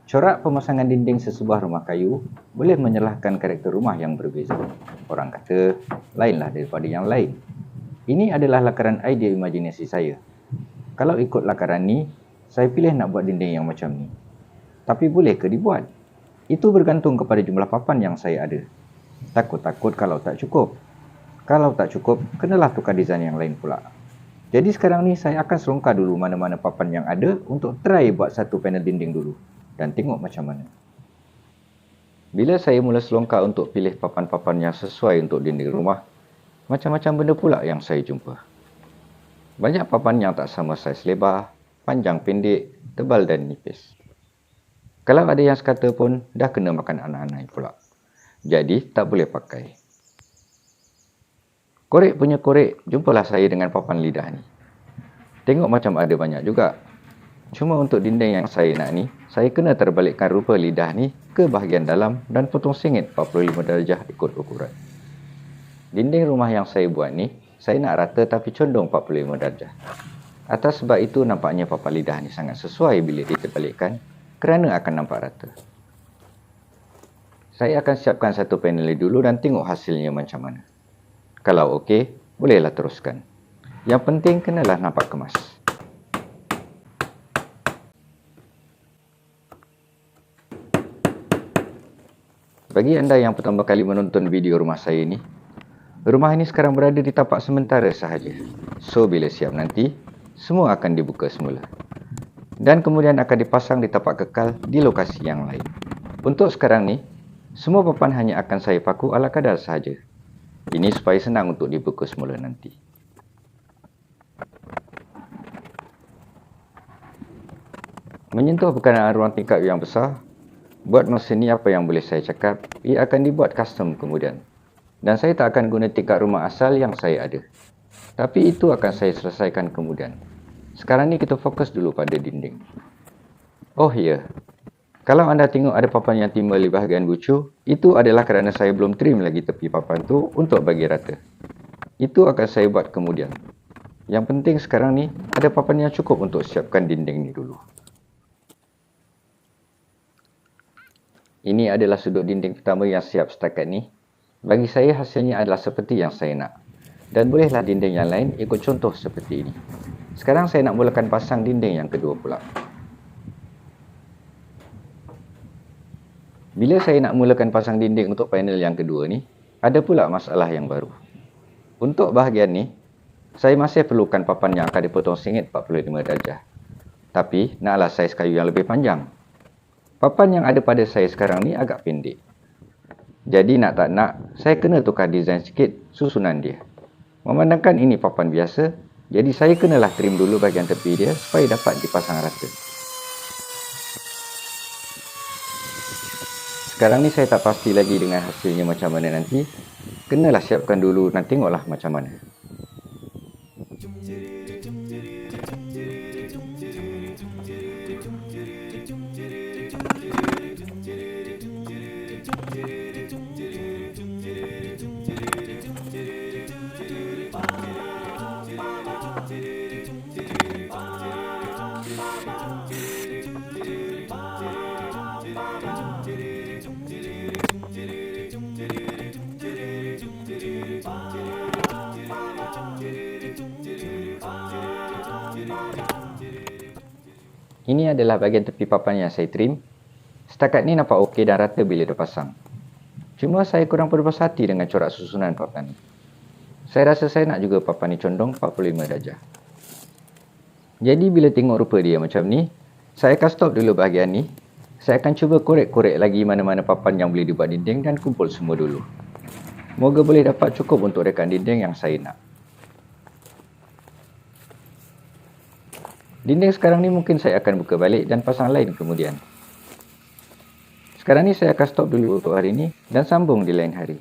Corak pemasangan dinding sesebuah rumah kayu boleh menyalahkan karakter rumah yang berbeza. Orang kata, lainlah daripada yang lain. Ini adalah lakaran idea imajinasi saya. Kalau ikut lakaran ni, saya pilih nak buat dinding yang macam ni. Tapi boleh ke dibuat? Itu bergantung kepada jumlah papan yang saya ada. Takut-takut kalau tak cukup. Kalau tak cukup, kenalah tukar desain yang lain pula. Jadi sekarang ni saya akan selongkar dulu mana-mana papan yang ada untuk try buat satu panel dinding dulu. Dan tengok macam mana. Bila saya mula selongkar untuk pilih papan-papan yang sesuai untuk dinding rumah, macam-macam benda pula yang saya jumpa. Banyak papan yang tak sama saiz lebar, panjang pendek, tebal dan nipis. Kalau ada yang sekata pun, dah kena makan anak-anak pula. Jadi, tak boleh pakai. Korek punya korek, jumpalah saya dengan papan lidah ni. Tengok macam ada banyak juga. Cuma untuk dinding yang saya nak ni, saya kena terbalikkan rupa lidah ni ke bahagian dalam dan potong singit 45 darjah ikut ukuran. Dinding rumah yang saya buat ni, saya nak rata tapi condong 45 darjah. Atas sebab itu nampaknya papan lidah ni sangat sesuai bila diterbalikkan kerana akan nampak rata. Saya akan siapkan satu panel dulu dan tengok hasilnya macam mana. Kalau okey, bolehlah teruskan. Yang penting kenalah nampak kemas. Bagi anda yang pertama kali menonton video rumah saya ni, rumah ini sekarang berada di tapak sementara sahaja. So, bila siap nanti, semua akan dibuka semula. Dan kemudian akan dipasang di tapak kekal di lokasi yang lain. Untuk sekarang ni, semua papan hanya akan saya paku ala kadar sahaja. Ini supaya senang untuk dibuka semula nanti. Menyentuh berkenaan ruang tingkap yang besar, buat masa ni apa yang boleh saya cakap, ia akan dibuat custom kemudian. Dan saya tak akan guna tingkap rumah asal yang saya ada. Tapi itu akan saya selesaikan kemudian. Sekarang ni kita fokus dulu pada dinding. Oh ya, kalau anda tengok ada papan yang timbul di bahagian bucu, itu adalah kerana saya belum trim lagi tepi papan tu untuk bagi rata. Itu akan saya buat kemudian. Yang penting sekarang ni, ada papan yang cukup untuk siapkan dinding ni dulu. Ini adalah sudut dinding pertama yang siap setakat ni. Bagi saya hasilnya adalah seperti yang saya nak. Dan bolehlah dinding yang lain ikut contoh seperti ini. Sekarang saya nak mulakan pasang dinding yang kedua pula. Bila saya nak mulakan pasang dinding untuk panel yang kedua ni, ada pula masalah yang baru. Untuk bahagian ni, saya masih perlukan papan yang akan dipotong singit 45 darjah. Tapi, naklah saiz kayu yang lebih panjang. Papan yang ada pada saya sekarang ni agak pendek. Jadi nak tak nak, saya kena tukar design sikit susunan dia. Memandangkan ini papan biasa, jadi saya kenalah trim dulu bahagian tepi dia supaya dapat dipasang rata. Sekarang ni saya tak pasti lagi dengan hasilnya macam mana nanti. Kenalah siapkan dulu dan tengoklah macam mana. Ini adalah bahagian tepi papan yang saya trim. Setakat ni nampak okey dan rata bila dah pasang. Cuma saya kurang berpuas hati dengan corak susunan papan ni. Saya rasa saya nak juga papan ni condong 45 darjah. Jadi bila tengok rupa dia macam ni, saya akan stop dulu bahagian ni. Saya akan cuba korek-korek lagi mana-mana papan yang boleh dibuat dinding dan kumpul semua dulu. Moga boleh dapat cukup untuk rekan dinding yang saya nak. Dinding sekarang ni mungkin saya akan buka balik dan pasang lain kemudian. Sekarang ni saya akan stop dulu untuk hari ni dan sambung di lain hari.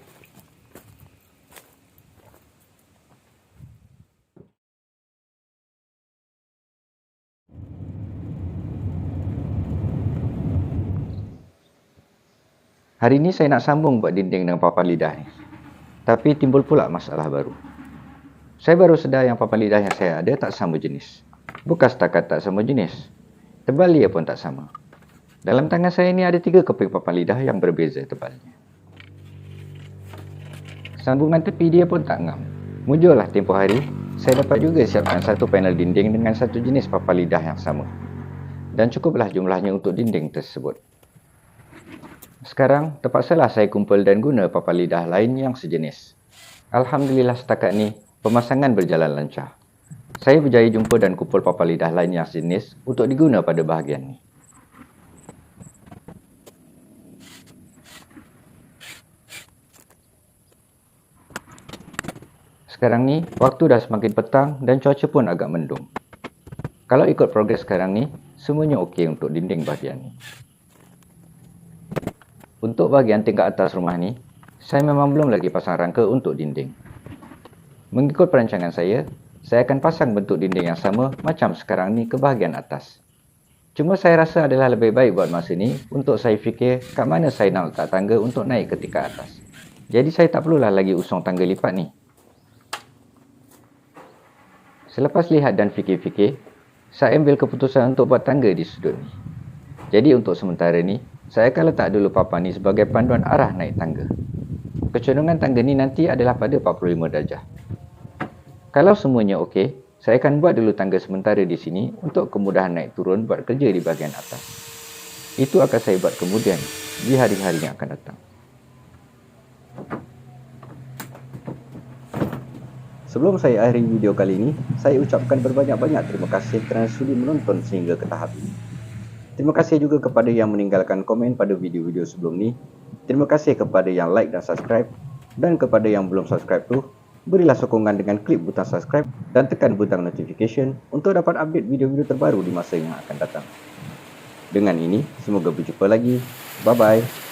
Hari ni saya nak sambung buat dinding dengan papan lidah ni. Tapi timbul pula masalah baru. Saya baru sedar yang papan lidah yang saya ada tak sama jenis. Bukan setakat tak sama jenis, tebal dia pun tak sama. Dalam tangan saya ni ada 3 keping papan lidah yang berbeza tebalnya. Sambungan tepi dia pun tak ngam. Mujurlah tempoh hari, saya dapat juga siapkan satu panel dinding dengan satu jenis papan lidah yang sama. Dan cukuplah jumlahnya untuk dinding tersebut. Sekarang, terpaksalah saya kumpul dan guna papan lidah lain yang sejenis. Alhamdulillah setakat ni, pemasangan berjalan lancar. Saya berjaya jumpa dan kumpul papan lidah lain yang sejenis untuk diguna pada bahagian ni. Sekarang ni, waktu dah semakin petang dan cuaca pun agak mendung. Kalau ikut progres sekarang ni, semuanya okey untuk dinding bahagian ni. Untuk bahagian tingkat atas rumah ni, saya memang belum lagi pasang rangka untuk dinding. Mengikut perancangan saya akan pasang bentuk dinding yang sama macam sekarang ni ke bahagian atas. Cuma saya rasa adalah lebih baik buat masa ni untuk saya fikir kat mana saya nak letak tangga untuk naik ke tingkat atas. Jadi saya tak perlulah lagi usung tangga lipat ni. Selepas lihat dan fikir-fikir, saya ambil keputusan untuk buat tangga di sudut ni. Jadi untuk sementara ni, saya akan letak dulu papan ni sebagai panduan arah naik tangga. Kecondongan tangga ni nanti adalah pada 45 darjah. Kalau semuanya okey, saya akan buat dulu tangga sementara di sini untuk kemudahan naik turun buat kerja di bahagian atas. Itu akan saya buat kemudian di hari-hari yang akan datang. Sebelum saya akhiri video kali ini, saya ucapkan berbanyak-banyak terima kasih kerana sudi menonton sehingga ke tahap ini. Terima kasih juga kepada yang meninggalkan komen pada video-video sebelum ni. Terima kasih kepada yang like dan subscribe. Dan kepada yang belum subscribe tu, berilah sokongan dengan klik butang subscribe dan tekan butang notification untuk dapat update video-video terbaru di masa yang akan datang. Dengan ini, semoga berjumpa lagi. Bye-bye.